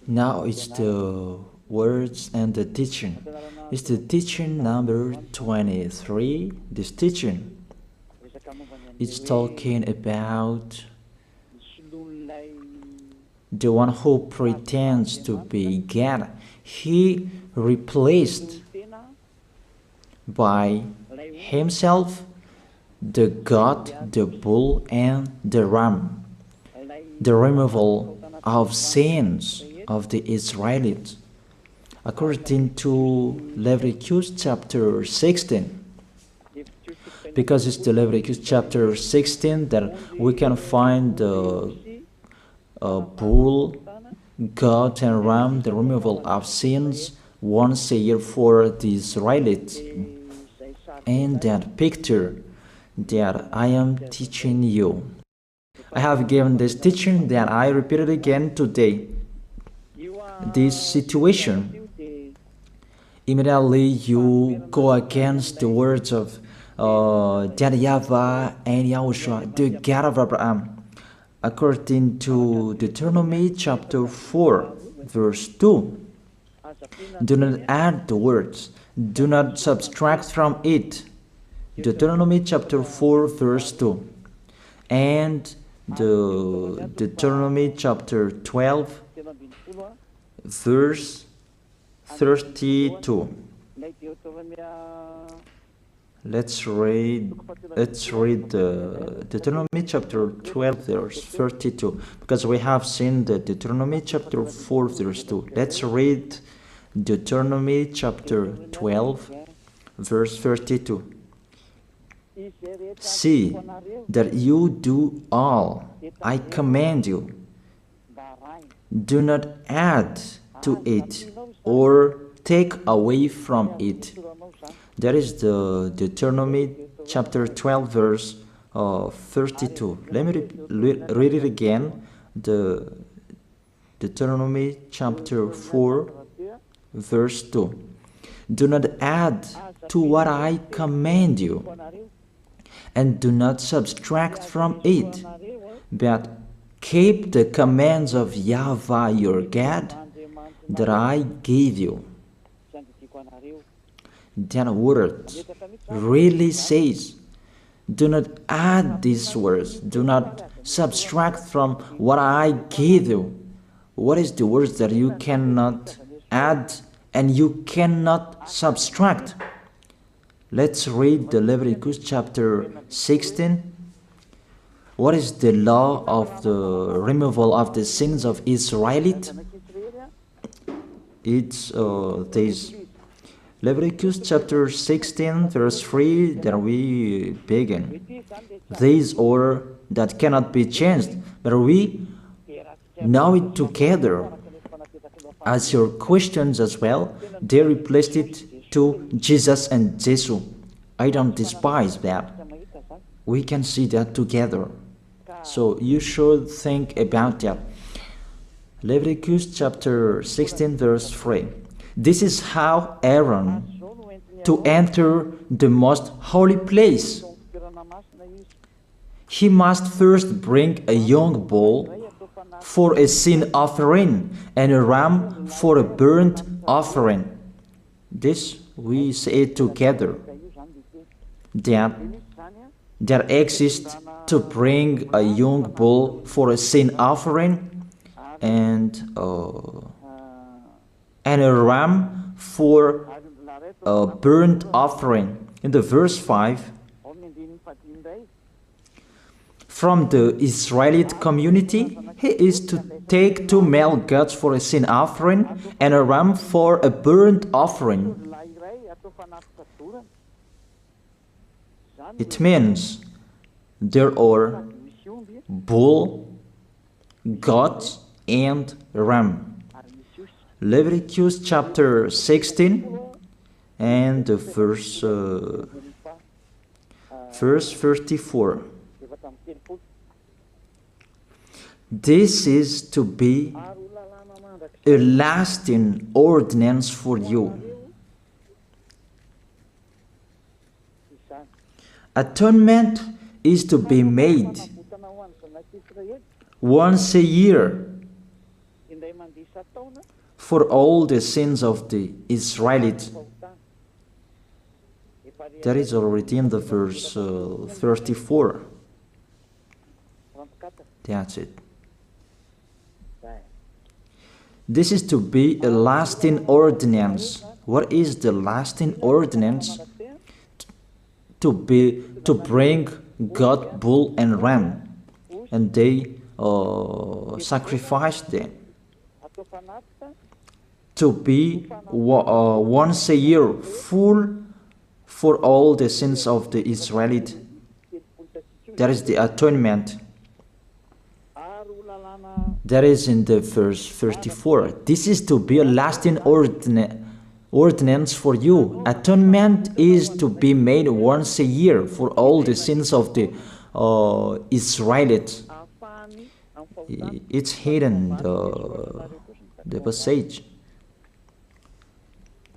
Now it's the words and the teaching. It's the teaching number 23. This teaching, it's talking about the one who pretends to be God. He replaced by himself the goat, the bull, and the ram. The removal of sins of the Israelites. According to Leviticus chapter 16. Because it's the Leviticus chapter 16 that we can find the bull, goat, and ram, the removal of sins once a year for the Israelites. And that picture that I am teaching you, I have given this teaching that I repeat it again today. This situation, immediately you go against the words of YAHVAH and YAHOSHUAH, the God of Abraham. According to Deuteronomy chapter 4, verse 2. Do not add the words, do not subtract from it. Deuteronomy chapter 4, verse 2. And the Deuteronomy chapter 12, verse 32. Let's read Deuteronomy chapter 12, verse 32, because we have seen the Deuteronomy chapter 4, verse 2. Let's read Deuteronomy chapter 12, verse 32. See that you do all I command you. Do not add to it or take away from it. That is the Deuteronomy chapter 12, verse 32. Let me read it again. The Deuteronomy chapter 4, verse 2. Do not add to what I command you, and do not subtract from it, but keep the commands of YAHVAH your God that I gave you. That word really says, do not add these words, do not subtract from what I gave you. What is the words that you cannot add and you cannot subtract? Let's read the Leviticus chapter 16. What is the law of the removal of the sins of Israelite? It's this. Leviticus chapter 16, verse 3, that we begin. This order that cannot be changed, but we know it together. As your questions as well, they replaced it to Jesus and Jesus. I don't despise that. We can see that together. So you should think about that. Leviticus chapter 16, verse 3. This is how Aaron to enter the most holy place. He must first bring a young bull for a sin offering and a ram for a burnt offering. This we say together. That exists to bring a young bull for a sin offering and a ram for a burnt offering. In the verse 5, from the Israelite community, he is to take 2 male goats for a sin offering and a ram for a burnt offering. It means there are bull, goat, and ram. Leviticus chapter 16 and the verse 34. This is to be a lasting ordinance for you. Atonement is to be made once a year for all the sins of the Israelites. That is already in the verse 34. That's it. This is to be a lasting ordinance. What is the lasting ordinance? To bring God, bull, and ram, and they sacrifice them. To be once a year full for all the sins of the Israelites. That is the atonement. That is in the verse 34. This is to be a lasting ordinance for you. Atonement is to be made once a year for all the sins of the Israelites. It's hidden, the passage.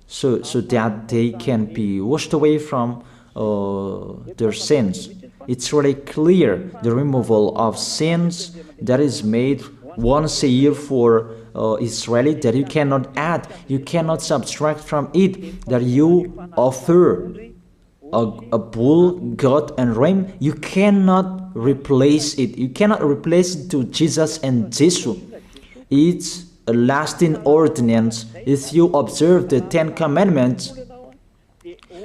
So that they can be washed away from their sins. It's really clear, the removal of sins that is made once a year for Israeli, that you cannot add, you cannot subtract from it, that you offer a bull, goat, and ram. You cannot replace it. You cannot replace it to Jesus and Jesus. It's a lasting ordinance. If you observe the 10 Commandments,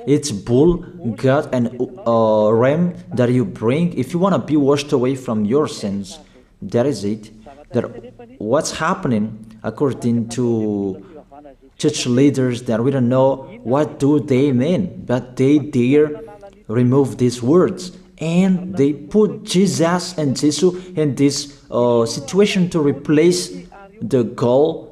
it's bull, goat, and ram that you bring if you want to be washed away from your sins. That is it. That what's happening according to church leaders, that we don't know what do they mean, but they dare remove these words, and they put Jesus and Jesus in this situation to replace the God,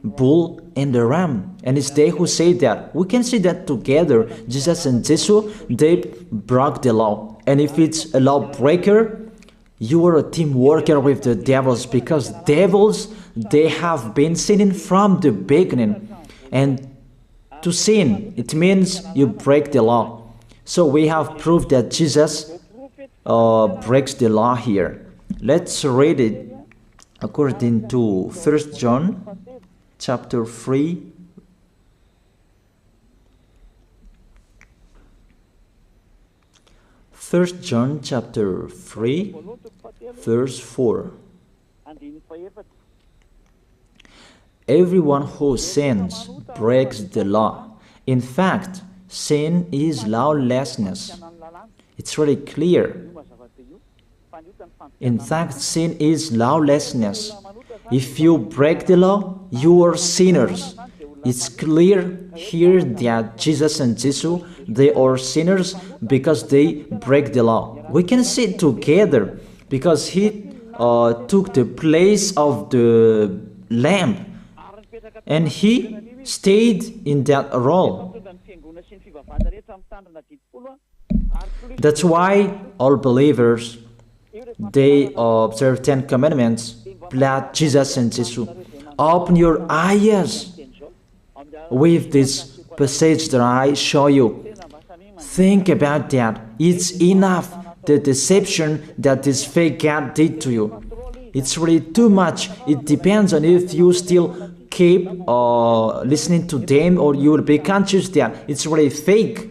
bull, and the ram. And it's they who say that. We can see that together, Jesus and Jesus, they broke the law. And if it's a lawbreaker, you are a team worker with the devils, because devils, they have been sinning from the beginning. And to sin, it means you break the law. So we have proof that Jesus breaks the law here. Let's read it according to 1 John chapter 3. First John chapter 3, verse 4. Everyone who sins breaks the law. In fact, sin is lawlessness. It's really clear. In fact, sin is lawlessness. If you break the law, you are sinners. It's clear here that Jesus and Jesus, they are sinners because they break the law. We can see it together because he took the place of the lamb, and he stayed in that role. That's why all believers, they observe 10 commandments, blood, Jesus and Jesus. Open your eyes with this passage that I show you. Think about that. It's enough, the deception that this fake God did to you. It's really too much. It depends on if you still keep listening to them, or you will be conscious that it's really fake.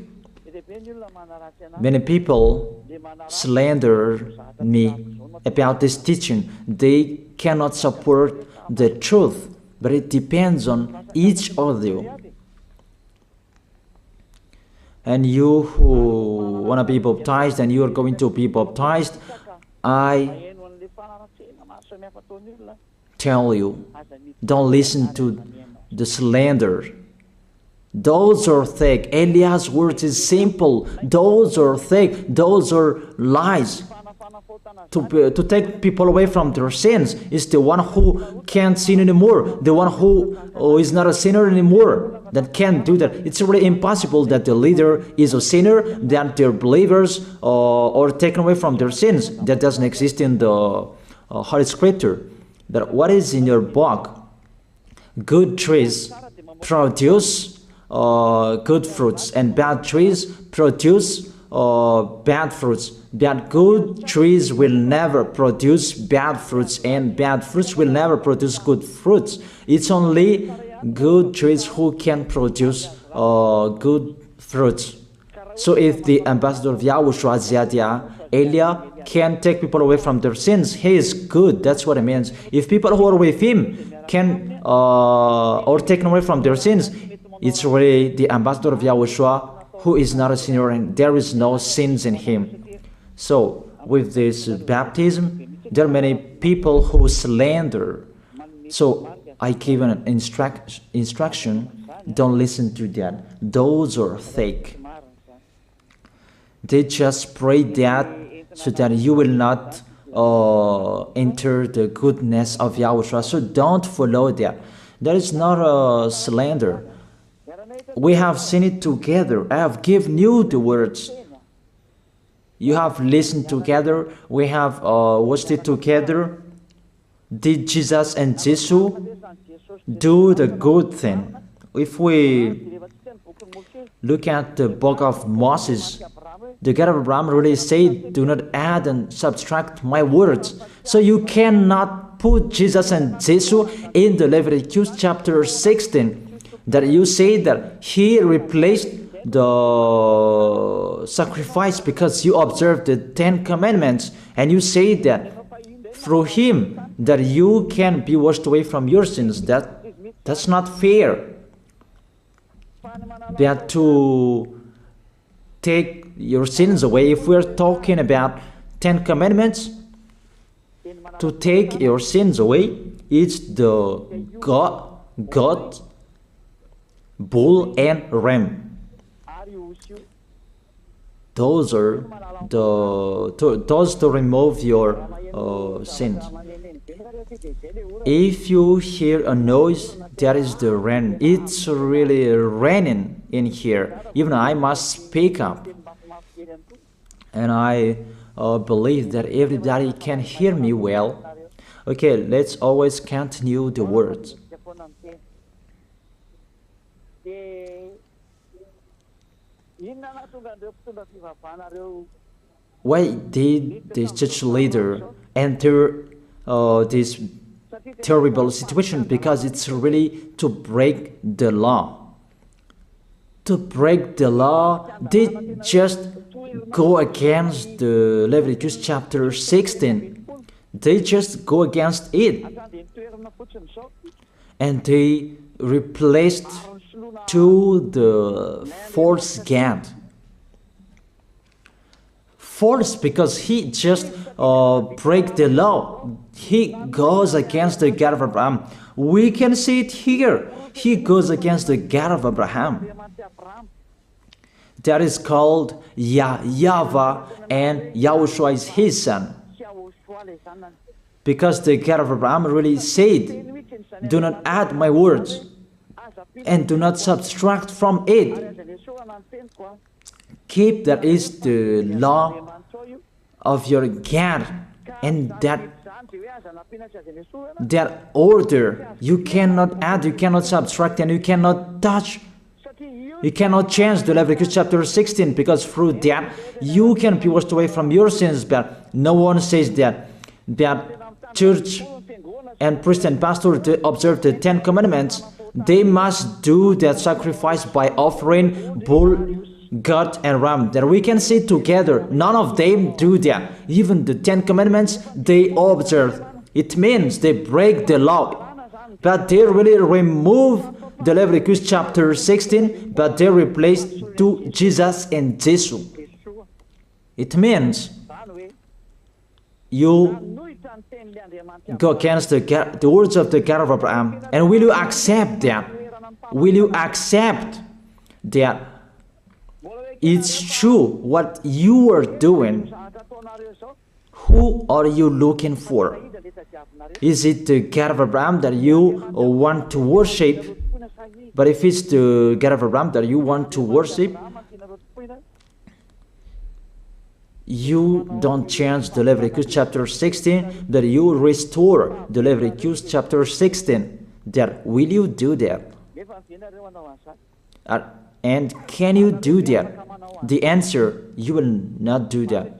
Many people slander me about this teaching. They cannot support the truth, but it depends on each of you. And you who want to be baptized, and you are going to be baptized, I tell you, don't listen to the slander. Those are fake. Eliah's words is simple. Those are fake. Those are lies. To take people away from their sins is the one who can't sin anymore. The one who is not a sinner anymore, that can't do that. It's really impossible that the leader is a sinner, that their believers are taken away from their sins. That doesn't exist in the Holy Scripture. But what is in your book? Good trees produce good fruits, and bad trees produce bad fruits. That good trees will never produce bad fruits, and bad fruits will never produce good fruits. It's only good trees who can produce good fruits. So if the ambassador of Yahushua, Ziyadiyah, Elia, can take people away from their sins, he is good. That's what it means. If people who are with him can or taken away from their sins, it's really the ambassador of Yahushua who is not a sinner, and there is no sins in him. So with this baptism, there are many people who slander. So I give an instruction, don't listen to that. Those are fake. They just pray that so that you will not enter the goodness of Yahushua. So don't follow that. That is not a slander. We have seen it together. I have given you the words. You have listened together. We have watched it together. Did Jesus and Jesus do the good thing? If we look at the book of Moses, the God of Abraham really said, do not add and subtract my words. So you cannot put Jesus and Jesus in the Leviticus chapter 16. That you say that he replaced the sacrifice because you observed the 10 commandments, and you say that through him that you can be washed away from your sins. That's not fair. That to take your sins away, if we're talking about 10 commandments, to take your sins away, it's the God, bull and ram. Those are those to remove your sins. If you hear a noise, that is the rain. It's really raining in here. Even I must speak up, and I believe that everybody can hear me well. Okay, let's always continue the words. Why did this church leader enter this terrible situation? Because it's really to break the law. To break the law, they just go against the Leviticus chapter 16. They just go against it. And they replaced to the false God. False because he just break the law. He goes against the God of Abraham. We can see it here. He goes against the God of Abraham. That is called YAHVAH, and Yahushua is his son. Because the God of Abraham really said, do not add my words and do not subtract from it. Keep that is the law of your God, and that order. You cannot add, you cannot subtract, and you cannot touch. You cannot change the Leviticus chapter 16, because through that you can be washed away from your sins. But no one says that church and priest and pastor to observe the 10 commandments. They must do that sacrifice by offering bull, goat, and ram. That we can see together. None of them do that. Even the 10 commandments they observe. It means they break the law. But they really remove the Leviticus chapter 16, but they replaced to Jesus and Jesus. It means you go against the words of the God of Abraham. And will you accept that? Will you accept that it's true what you are doing? Who are you looking for? Is it the God of Abraham that you want to worship? But if it's the God of Abraham that you want to worship, you don't change the Leviticus chapter 16, that you restore the Leviticus chapter 16. That will you do that? Uh, and can you do that? The answer, you will not do that.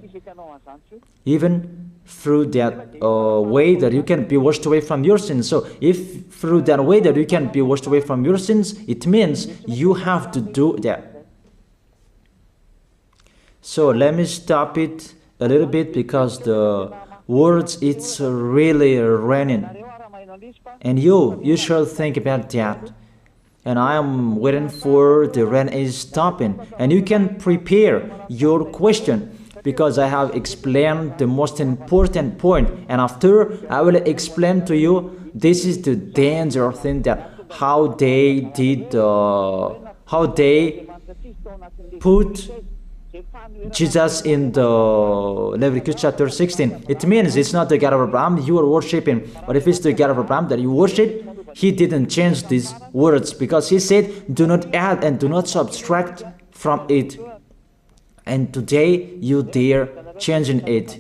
Even through that way that you can be washed away from your sins. So if through that way that you can be washed away from your sins, it means you have to do that. So let me stop it a little bit because the words, it's really raining. And you should think about that. And I am waiting for the rain is stopping. And you can prepare your question because I have explained the most important point. And after I will explain to you, this is the danger thing that how they did, how they put Jesus in the Leviticus chapter 16. It means it's not the God of Abraham you are worshiping, but if it's the God of Abraham that you worship, he didn't change these words because he said, do not add and do not subtract from it. And today you dare changing it.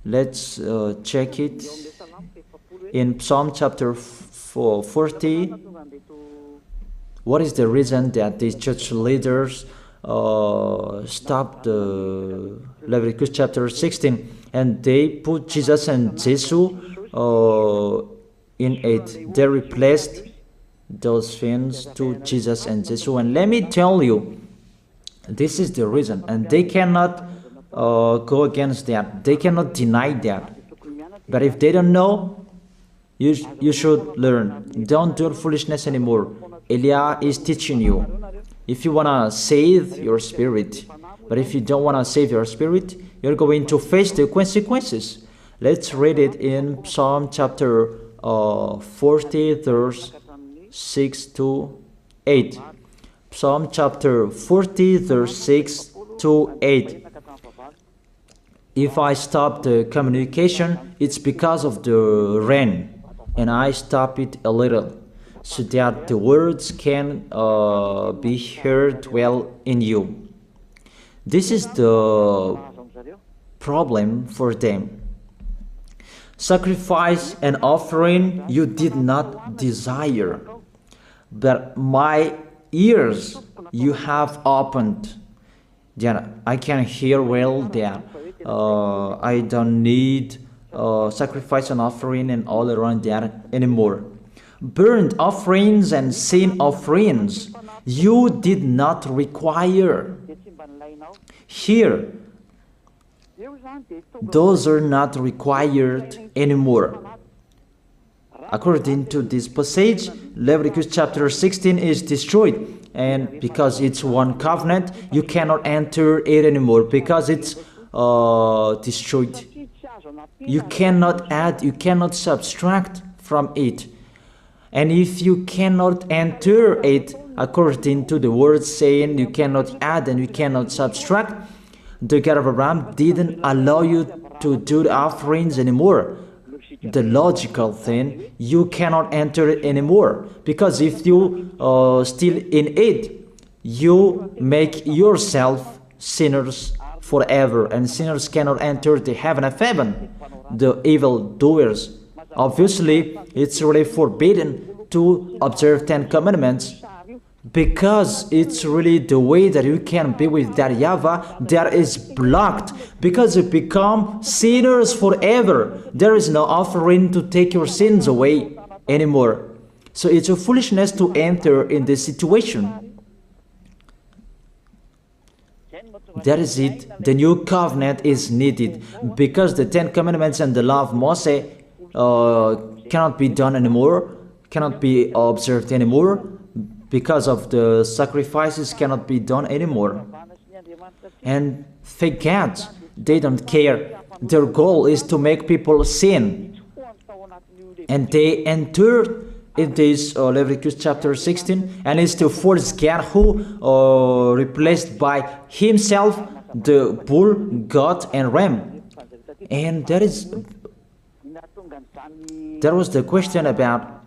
Let's check it in Psalm chapter 40. What is the reason that these church leaders stopped the Leviticus chapter 16 and they put Jesus and Jesus in it? They replaced those things to Jesus and Jesus. And let me tell you, this is the reason, and they cannot go against that. They cannot deny that. But if they don't know, you should learn. Don't do foolishness anymore. Elia is teaching you. If you want to save your spirit, but if you don't want to save your spirit, you're going to face the consequences. Let's read it in Psalm chapter 40, verse 6 to 8. Psalm chapter 40, verse 6 to 8. If I stop the communication, it's because of the rain, and I stop it a little, so that the words can be heard well in you. This is the problem for them. Sacrifice and offering you did not desire, but my ears you have opened. Then I can hear well that I don't need sacrifice and offering and all around that anymore. Burnt offerings and sin offerings you did not require. Here, those are not required anymore. According to this passage, Leviticus chapter 16 is destroyed, and because it's one covenant, you cannot enter it anymore because it's destroyed. You cannot add, you cannot subtract from it. And if you cannot enter it according to the words saying you cannot add and you cannot subtract, the God of Abraham didn't allow you to do the offerings anymore. The logical thing, you cannot enter it anymore, because if you still in it, you make yourself sinners forever, and sinners cannot enter the heaven of heaven, the evil doers. Obviously, it's really forbidden to observe 10 commandments, because it's really the way that you can be with that YAHVAH that is blocked, because you become sinners forever. There is no offering to take your sins away anymore. So it's a foolishness to enter in this situation. That is it. The new covenant is needed, because the 10 commandments and the law of Moses cannot be done anymore, cannot be observed anymore, because of the sacrifices cannot be done anymore. And thank God, they don't care. Their goal is to make people sin. And they entered in this Leviticus chapter 16, and it's to force God, who replaced by himself the bull, goat, and ram. And there was the question about,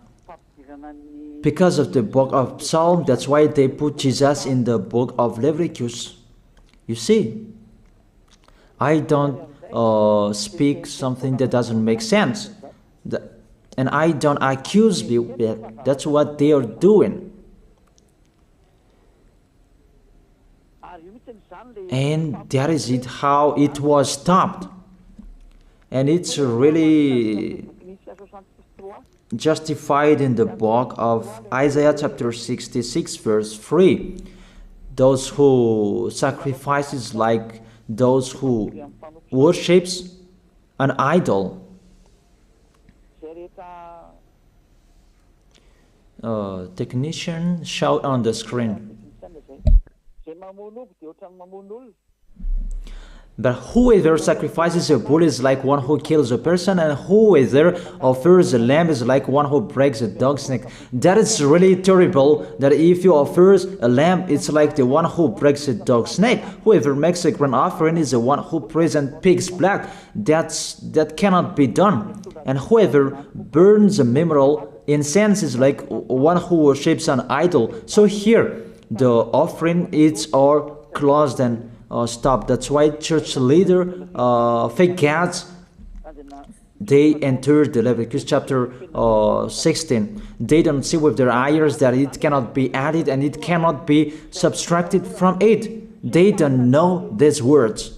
because of the book of Psalm, that's why they put Jesus in the book of Leviticus. You see, I don't speak something that doesn't make sense. And I don't accuse you. That's what they are doing. And that is it, how it was stopped. And it's really justified in the book of Isaiah chapter 66 verse 3. Those who sacrifices like those who worships an idol. Technician, shout on the screen. But whoever sacrifices a bull is like one who kills a person, and whoever offers a lamb is like one who breaks a dog's neck. That is really terrible, that if you offer a lamb, it's like the one who breaks a dog's neck. Whoever makes a grain offering is the one who presents pig's blood. That cannot be done. And whoever burns a memorial incense is like one who worships an idol. So here, the offering is all closed and stop. That's why church leader, fake gods, they enter the Leviticus chapter 16. They don't see with their eyes that it cannot be added and it cannot be subtracted from it. They don't know these words.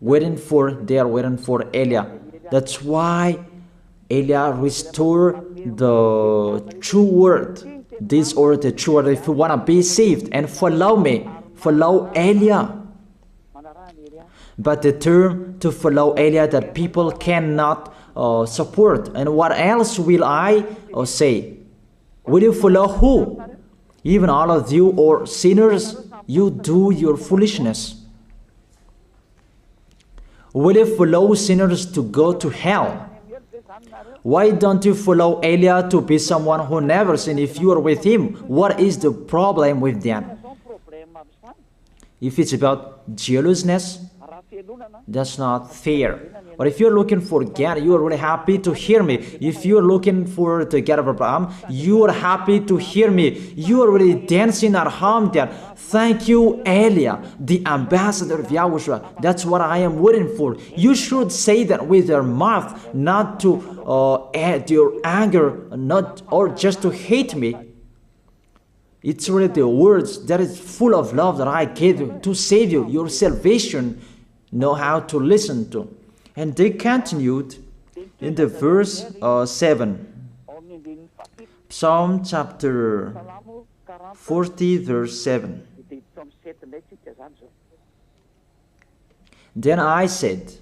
They are waiting for Elia. That's why Elia restored the true word. This or the true word. If you want to be saved and follow me, follow Elia. But the term to follow Elia that people cannot support. And what else will I say? Will you follow who? Even all of you or sinners, you do your foolishness. Will you follow sinners to go to hell? Why don't you follow Elia to be someone who never sinned if you are with him? What is the problem with that? If it's about jealousness, that's not fair. But if you're looking for God, you are really happy to hear me. If you're looking for the God of Abraham, you are happy to hear me. You are really dancing at home there. Thank you, Elia, the ambassador of Yahushua. That's what I am waiting for. You should say that with your mouth, not to add your anger, not or just to hate me. It's really the words that is full of love that I gave you to save you, your salvation. Know how to listen to. And they continued in the verse 7. Psalm chapter 40 verse 7. Then I said,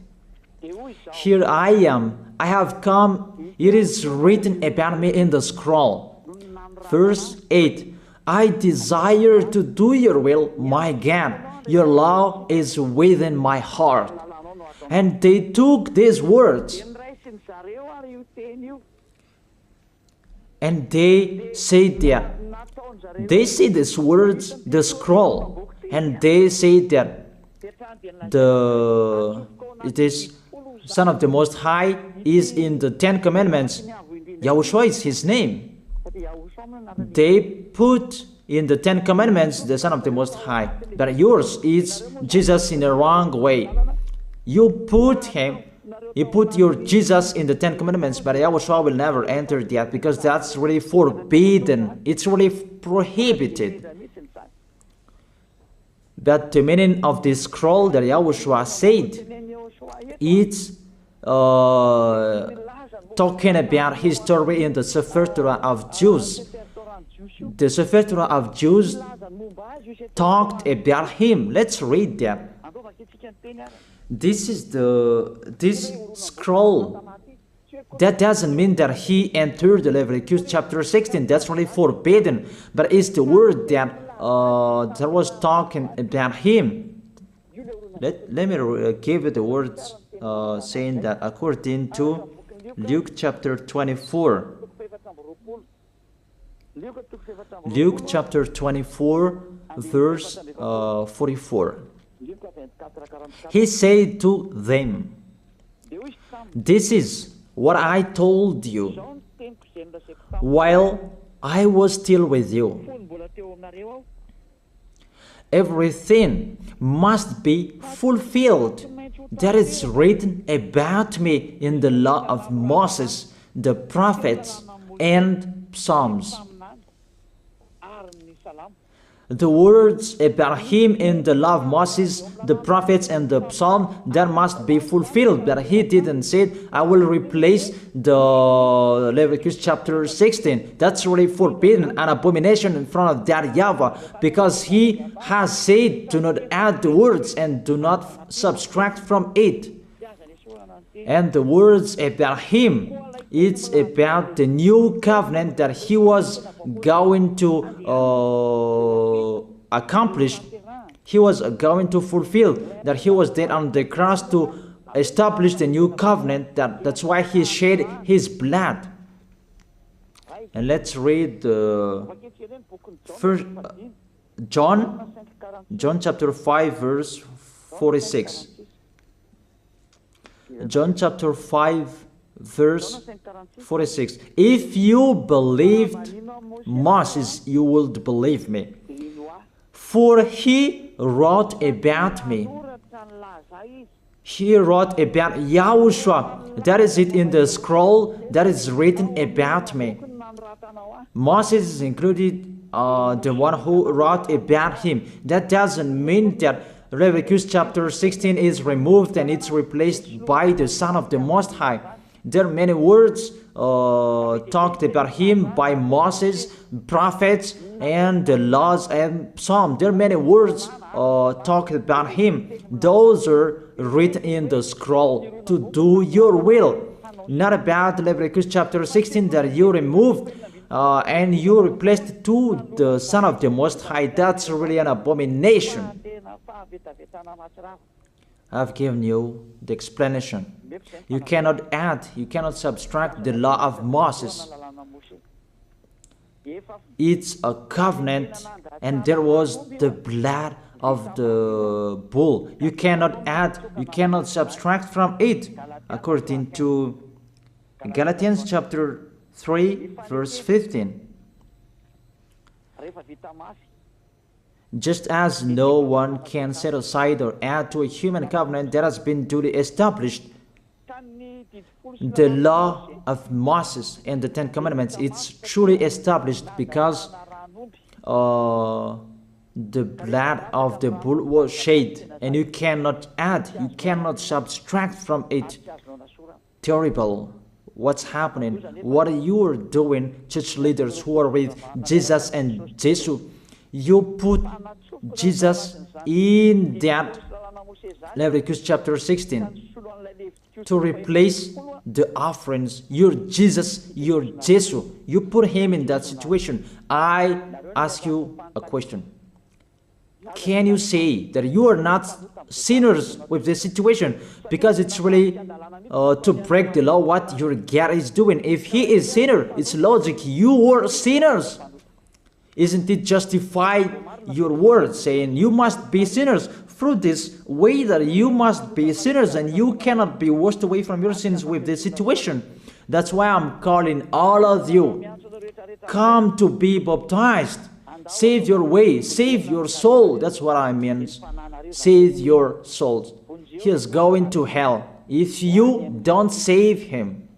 here I am, I have come, it is written about me in the scroll. Verse 8. I desire to do your will, my God. Your law is within my heart. And they took these words and they said that they see these words, the scroll, and they say that it is Son of the Most High is in the 10 Commandments. Yahushua is his name. They put in the 10 Commandments the Son of the Most High, but yours is Jesus in the wrong way. You put your Jesus in the 10 Commandments, but Yahushua will never enter that because that's really forbidden. It's really prohibited. But the meaning of this scroll that Yahushua said, it's talking about his story in the Sefer Torah of Jews. The Sefer Torah of Jews talked about him. Let's read that. This scroll. That doesn't mean that he entered the Leviticus chapter 16. That's really forbidden. But it's the word that was talking about him. Let me give you the words saying that according to Luke chapter 24. Luke chapter 24 verse 44. He said to them, this is what I told you while I was still with you. Everything must be fulfilled that is written about me in the law of Moses, the prophets, and psalms. The words about him in the law of Moses, the prophets, and the psalm, that must be fulfilled. But he didn't say, I will replace the Leviticus chapter 16. That's really forbidden, an abomination in front of that YAHVAH, because he has said, do not add the words and do not subtract from it. And the words about him, it's about the new covenant that he was going to accomplish. He was going to fulfill, that he was dead on the cross to establish the new covenant. That's why he shed his blood. And let's read first John chapter 5 verse 46. John chapter 5 verse 46. If you believed Moses, you would believe me, for he wrote about me. He wrote about YAHOSHUAH. That is it in the scroll that is written about me. Moses is included, the one who wrote about him. That doesn't mean that Leviticus chapter 16 is removed and it's replaced by the Son of the Most High. There are many words talked about him by Moses, prophets, and the laws and psalm. There are many words talked about him. Those are written in the scroll to do your will. Not about Leviticus chapter 16 that you removed and you replaced to the Son of the Most High. That's really an abomination. I've given you the explanation. You cannot add, you cannot subtract the law of Moses. It's a covenant, and there was the blood of the bull. You cannot add, you cannot subtract from it, according to Galatians chapter 3 verse 15. Just as no one can set aside or add to a human covenant that has been duly established, the law of Moses and the Ten Commandments, it's truly established because the blood of the bull was shed, and you cannot add, you cannot subtract from it. Terrible. What's happening? What are you doing, church leaders who are with Jesus and Jesus? You put Jesus in that Leviticus chapter 16 to replace the offerings. You're Jesus, you're Jesus. You put him in that situation. I ask you a question. Can you say that you are not sinners with this situation? Because it's really to break the law what your God is doing. If he is sinner, it's logic. You were sinners. Isn't it justify your words saying you must be sinners through this way that you must be sinners and you cannot be washed away from your sins with this situation? That's why I'm calling all of you, come to be baptized. Save your way, save your soul. That's what I mean. Save your souls. He is going to hell if you don't save him.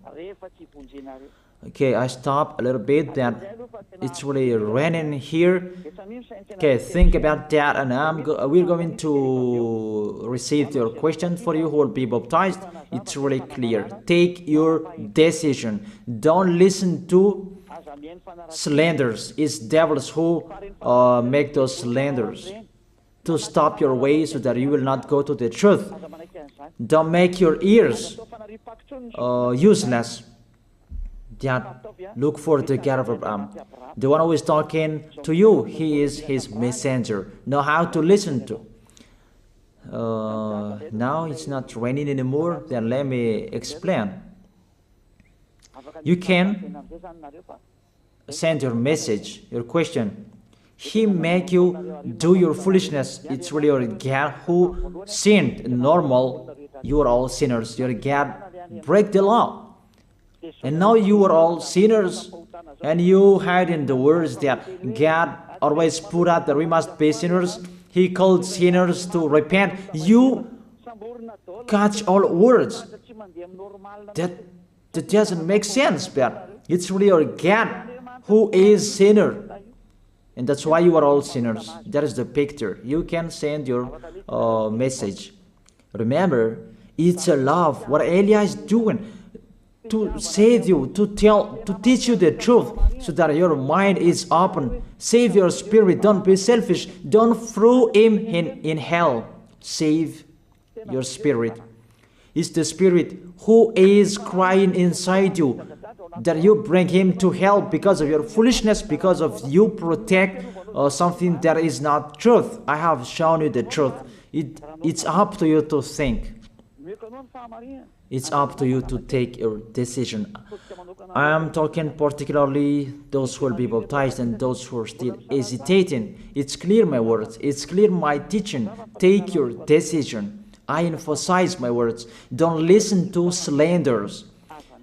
Okay, I stop a little bit that it's really raining here. Okay, think about that, and we're going to receive your question for you who will be baptized. It's really clear. Take your decision. Don't listen to slanders. It's devils who make those slanders to stop your way so that you will not go to the truth. Don't make your ears useless. That look for the God of Abraham. The one who is talking to you, he is his messenger. Know how to listen to. Now it's not raining anymore. Then let me explain. You can send your message, your question. He make you do your foolishness. It's really your God who sinned. Normal, you are all sinners. Your God break the law. And now you are all sinners, and you hide in the words that God always put out that we must be sinners. He called sinners to repent. You catch all words that That doesn't make sense, but it's really your God who is sinner. And that's why you are all sinners. That is the picture. You can send your message. Remember, it's a love. What Elia is doing to save you, to teach you the truth, so that your mind is open. Save your spirit. Don't be selfish. Don't throw him in hell. Save your spirit. It's the spirit who is crying inside you, that you bring him to hell because of your foolishness, because of you protect something that is not truth. I have shown you the truth. It's up to you to think. It's up to you to take your decision. I am talking particularly those who will be baptized and those who are still hesitating. It's clear my words. It's clear my teaching. Take your decision. I emphasize my words. Don't listen to slanderers.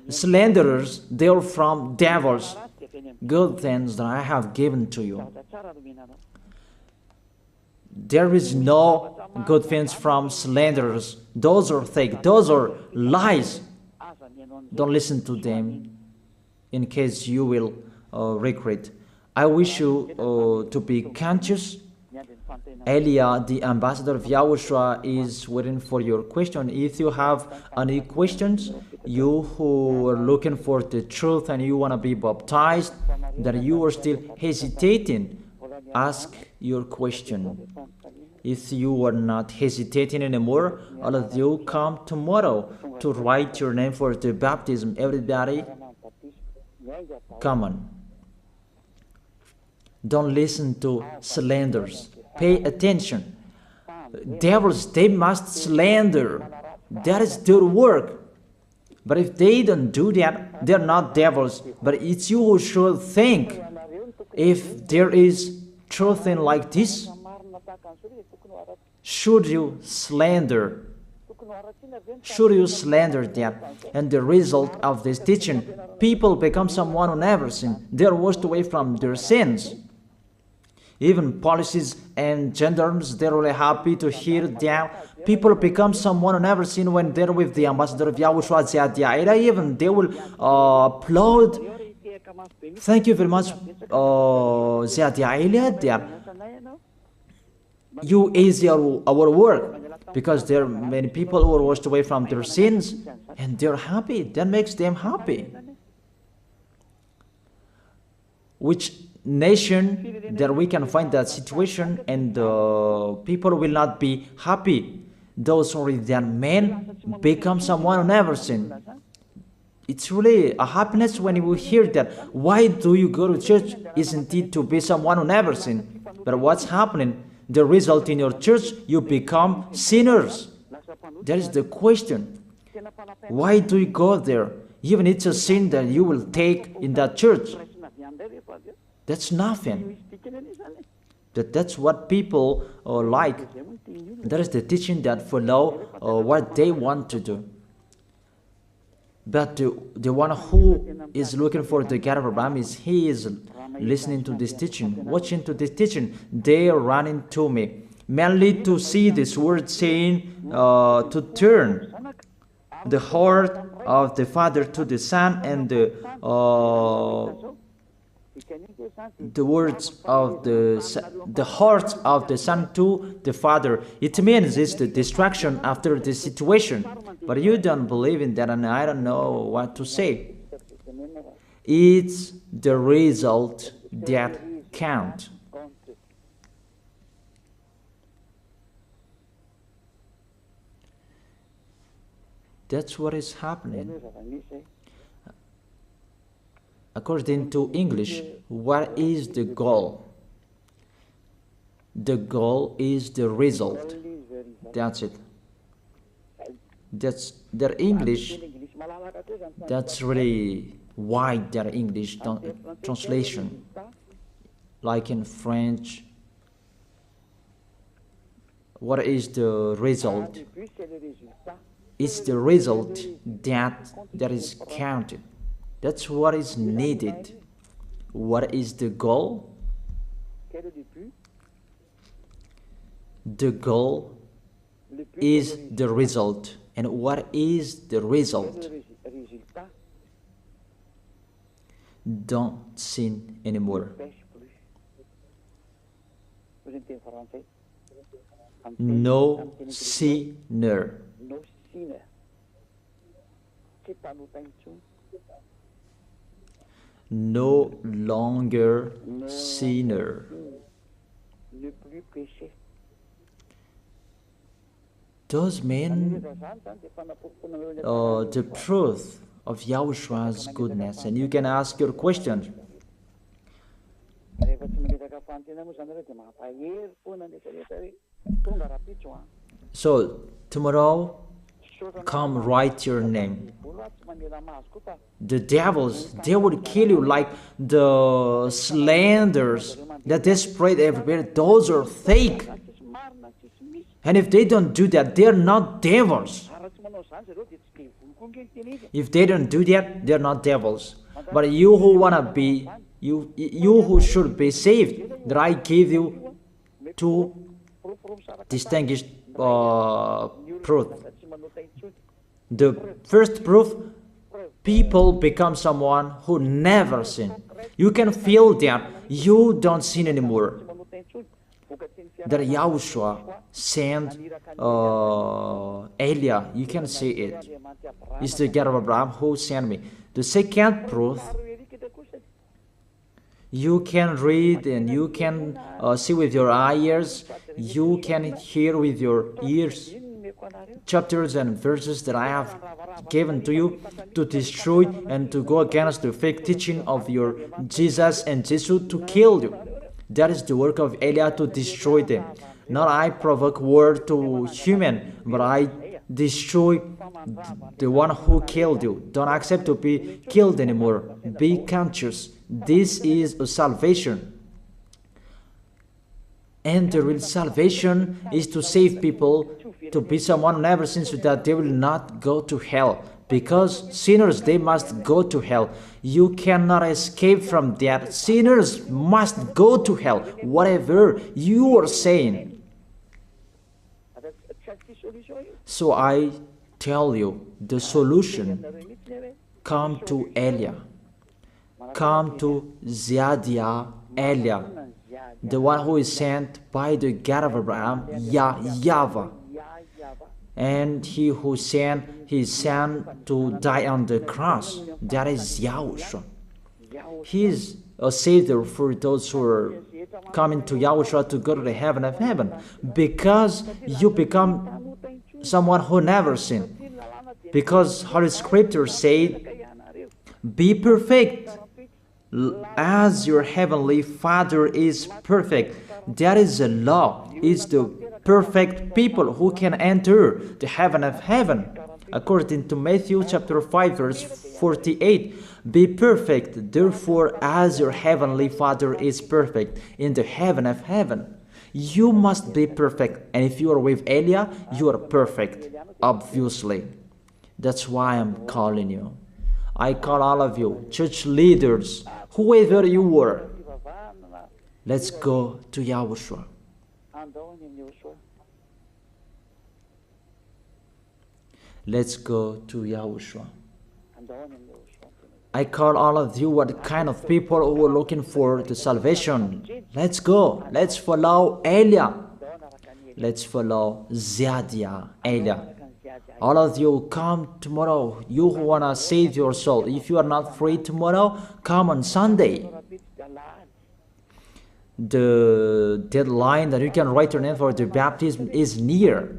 Slanderers, they are from devils. Good things that I have given to you. There is no good things from slanderers. Those are fake. Those are lies. Don't listen to them in case you will regret. I wish you to be conscious. Elia, the ambassador of Yahushua, is waiting for your question. If you have any questions, you who are looking for the truth and you want to be baptized, that you are still hesitating, ask your question. If you are not hesitating anymore, all of you come tomorrow to write your name for the baptism. Everybody, come on. Don't listen to slanders. Pay attention. Devils, they must slander. That is their work. But if they don't do that, they're not devils. But it's you who should think. If there is truth in like this, should you slander? Should you slander that? And the result of this teaching, people become someone who never sinned. They are washed away from their sins. Even policies and gendarmes, they're really happy to hear that. People become someone who never sinned when they're with the ambassador of Yahushua. Even they will applaud. Thank you very much, that you easy our work, because there are many people who are washed away from their sins and they're happy. That makes them happy. Which nation that we can find that situation and people will not be happy? Those only that men become someone who never sinned. It's really a happiness when you hear that. Why do you go to church? Isn't it to be someone who never sinned? But what's happening? The result in your church, you become sinners. That is the question. Why do you go there? Even it's a sin that you will take in that church. That's nothing. That's what people like. That is the teaching that follow what they want to do. But the one who is looking for the God of Abraham he is listening to this teaching, watching to this teaching. They are running to me, mainly to see this word saying to turn the heart of the Father to the Son, and the words of the heart of the Son to the Father. It means it's the distraction after the situation. But you don't believe in that, and I don't know what to say. It's the result that counts. That's what is happening. According to English, what is the goal? The goal is the result. That's it. That's their English. That's really wide, their English translation. Like in French, what is the result? It's the result that is counted. That's what is needed. What is the goal? The goal is the result. And what is the result? don't sin anymore. No sinner. No longer sinner. Those mean the truth of Yahoshua's goodness. And you can ask your question. So tomorrow, come write your name. The devils, they will kill you like the slanders that they spread everywhere. Those are fake. And if they don't do that, they're not devils. If they don't do that, they're not devils. But you who wanna be, you who should be saved, that I gave you two distinguished proof. The first proof, people become someone who never sin. You can feel that you don't sin anymore. That Yahushua sent Elia, you can see it. It's the God of Abraham who sent me. The second proof, you can read and you can see with your eyes, you can hear with your ears chapters and verses that I have given to you to destroy and to go against the fake teaching of your Jesus and Jesus to kill you. That is the work of Elia, to destroy them. Not I provoke war to human, but I destroy the one who killed you. Don't accept to be killed anymore. Be conscious. This is a salvation. And the real salvation is to save people, to be someone who never sins, so that they will not go to hell. Because sinners, they must go to hell. You cannot escape from that. Sinners must go to hell, whatever you are saying. So I tell you, the solution, come to Elia. Come to Ziadia Elia, the one who is sent by the God of Abraham, YAHVAH. And he who sent his son to die on the cross, that is Yahushua. He is a savior for those who are coming to Yahushua to go to the heaven of heaven, because you become someone who never sinned. Because Holy Scripture said, be perfect as your heavenly Father is perfect. That is the law. It's the perfect people who can enter the heaven of heaven. According to Matthew chapter 5 verse 48, be perfect, therefore, as your heavenly Father is perfect in the heaven of heaven. You must be perfect, and if you are with Elia, you are perfect, obviously. That's why I'm calling you. I call all of you, church leaders, whoever you were, let's go to Yahushua. Let's go to Yahushua. I call all of you, what kind of people who are looking for the salvation. Let's go. Let's follow Elia. Let's follow Ziadia Elia. All of you, come tomorrow. You who want to save your soul. If you are not free tomorrow, come on Sunday. The deadline that you can write your name for the baptism is near.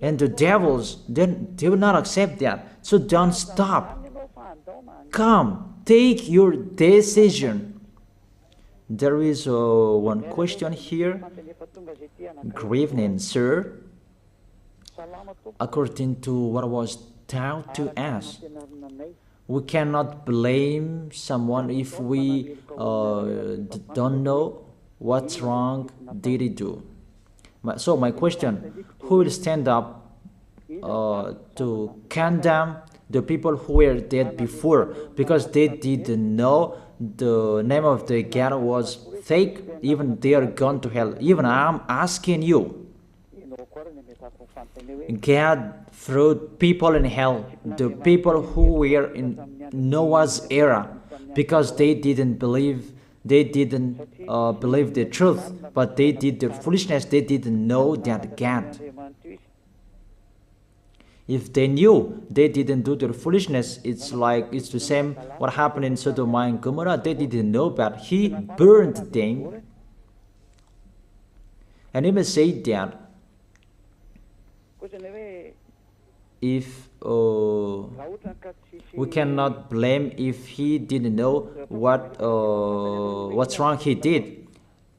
And the devils, they will not accept that. So don't stop. Come, take your decision. There is one question here. Good evening, sir. According to what was taught to us, we cannot blame someone if we don't know what's wrong did he do. So my question, who will stand up to condemn the people who were dead before because they didn't know the name of the God was fake? Even they are gone to hell. Even I'm asking you, God threw people in hell, the people who were in Noah's era. because they didn't believe the truth, but they did the foolishness. They didn't know that God. If they knew, they didn't do the foolishness. It's the same what happened in Sodom and Gomorrah. They didn't know, but He burned them. And even say that if we cannot blame if He didn't know what's wrong He did.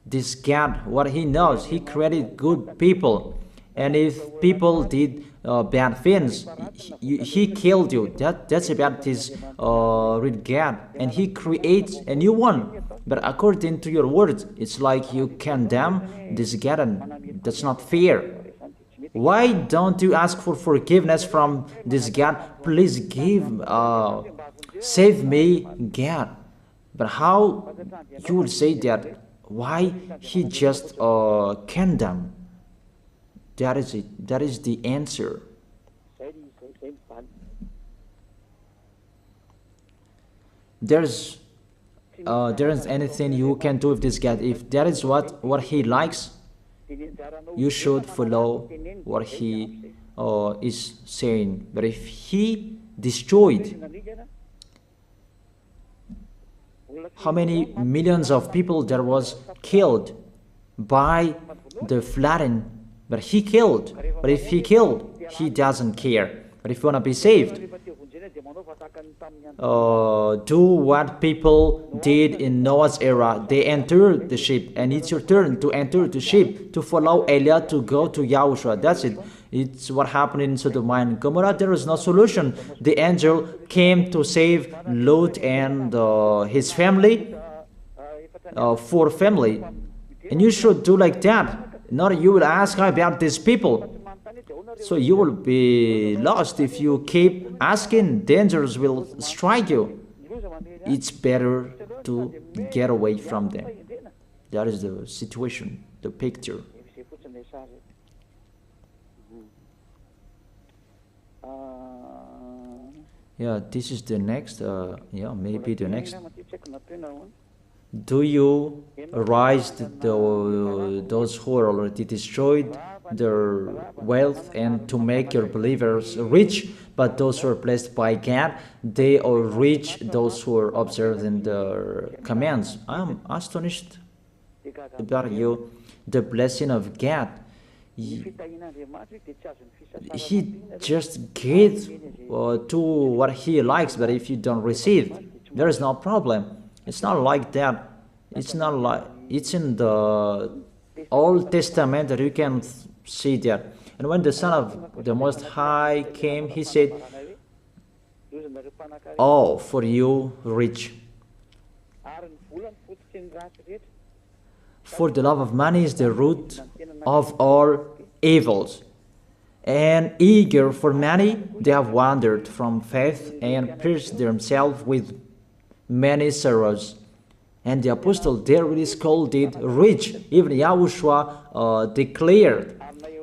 This God, what He knows, He created good people, and if people did bad things, He killed you. That's about His real God, and He creates a new one. But according to your words, it's like you condemn this God, and that's not fair. Why don't you ask for forgiveness from this God? Please save me, God. But how you would say that? Why He just condemn? That is it. That is the answer. There isn't anything you can do with this God. If that is what He likes, you should follow what He is saying. But if He destroyed how many millions of people there was killed by the flooding, but He killed. But if He killed, He doesn't care. But if you want to be saved, do what people did in Noah's era. They entered the ship, and it's your turn to enter the ship, to follow Elijah, to go to Yahushua. That's it. It's what happened in Sodom and Gomorrah. There was no solution. The angel came to save Lot and his family, 4 family. And you should do like that. Not you will ask about these people. So you will be lost if you keep asking. Dangers will strike you. It's better to get away from them. That is the situation, the picture. Yeah, this is the next. Maybe the next. Do you arise those who are already destroyed their wealth, and to make your believers rich? But those who are blessed by God, they are rich, those who are observing their commands. I'm astonished about you. The blessing of God, He just gives to what He likes, but if you don't receive, there is no problem. It's not like that. It's not like it's in the Old Testament that you can see that. And when the Son of the Most High came, He said, "Oh, for you rich, for the love of money is the root of all evils, and eager for money, they have wandered from faith and pierced themselves with many sorrows." And the apostle there is called it rich. Even Yahushua declared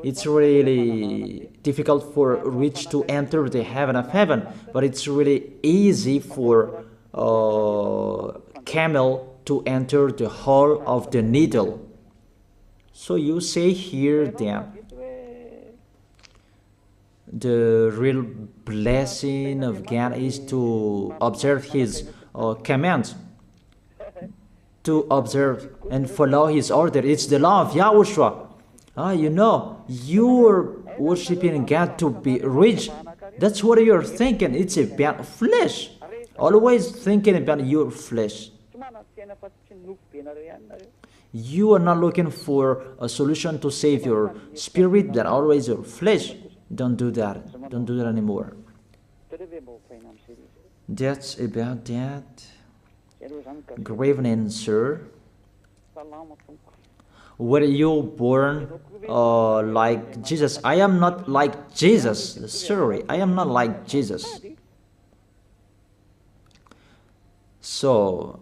it's really difficult for rich to enter the heaven of heaven, but it's really easy for camel to enter the hole of the needle. So you say here that the real blessing of God is to observe His commands, to observe and follow His order. It's the law of Yahushua. You're worshiping God to be rich. That's what you're thinking. It's about flesh. Always thinking about your flesh. You are not looking for a solution to save your spirit, but always your flesh. Don't do that. Don't do that anymore. That's about that. Good evening, sir. Were you born like Jesus? I am not like Jesus. Sorry, I am not like Jesus. So,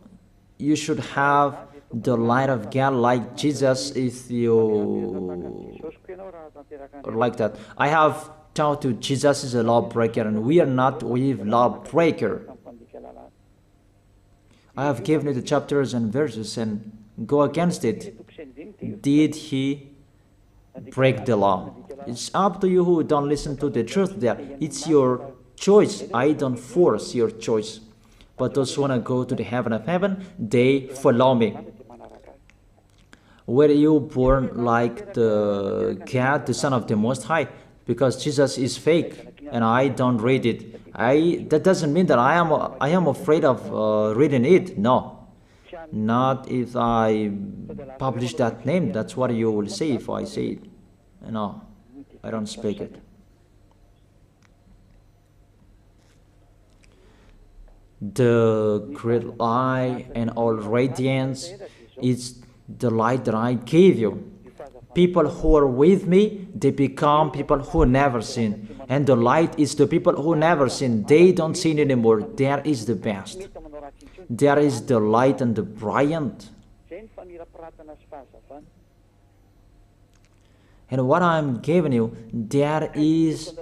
you should have the light of God like Jesus if you are like that. I have taught you Jesus is a lawbreaker, and we are not with lawbreaker. I have given you the chapters and verses and go against it. Did he break the law? It's up to you who don't listen to the truth there. It's your choice. I don't force your choice. But those who want to go to the heaven of heaven, they follow me. Were you born like the God, the Son of the Most High? Because Jesus is fake and I don't read it. That doesn't mean that I am afraid of reading it. No. Not if I publish that name. That's what you will say if I say it. No, I don't speak it. The great light and all radiance is the light that I gave you. People who are with me, they become people who never sin. And the light is the people who never sin. They don't sin anymore. There is the best. There is the light and the brilliant. And what I'm giving you, there is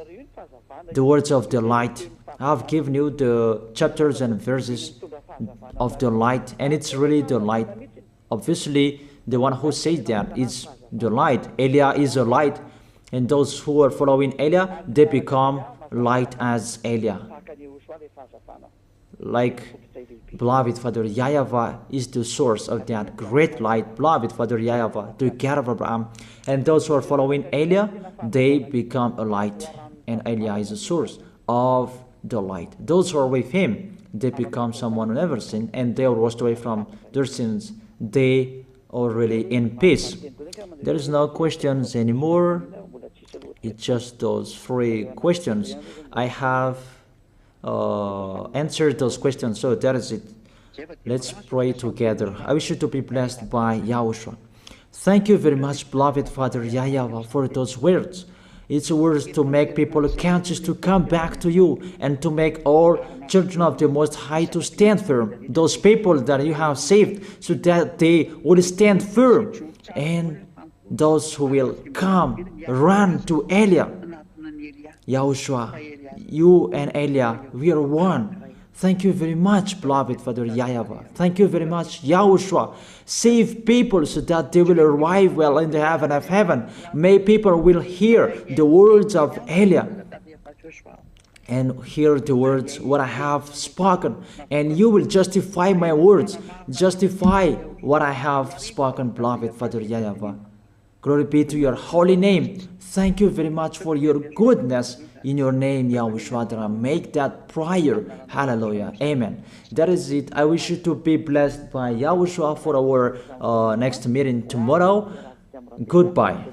the words of the light. I've given you the chapters and verses of the light, and it's really the light. Obviously, the one who says that is the light. Elia is a light, and those who are following Elia, they become light as Elia. Like beloved Father YAHVAH is the source of that great light. Beloved Father YAHVAH, the God of Abraham. And those who are following Elia, they become a light. And Elia is the source of the light. Those who are with him, they become someone who never sinned, and they are washed away from their sins. They are really in peace. There is no questions anymore. It's just those 3 questions. I have answered those questions, so that is it. Let's pray together. I wish you to be blessed by YAHOSHUAH. Thank you very much, beloved Father YAHVAH, for those words. It's words to make people conscious to come back to you and to make all children of the Most High to stand firm. Those people that you have saved, so that they will stand firm. And those who will come, run to Elia. YAHOSHUAH, you and Elia, we are one. Thank you very much, beloved Father YAHVAH. Thank you very much, YAHOSHUAH. Save people so that they will arrive well in the heaven of heaven. May people will hear the words of Elia and hear the words what I have spoken. And you will justify my words. Justify what I have spoken, beloved Father YAHVAH. Glory be to your holy name. Thank you very much for your goodness. In your name, YAHOSHUAH, that I make that prayer. Hallelujah. Amen. That is it. I wish you to be blessed by YAHOSHUAH for our next meeting tomorrow. Goodbye.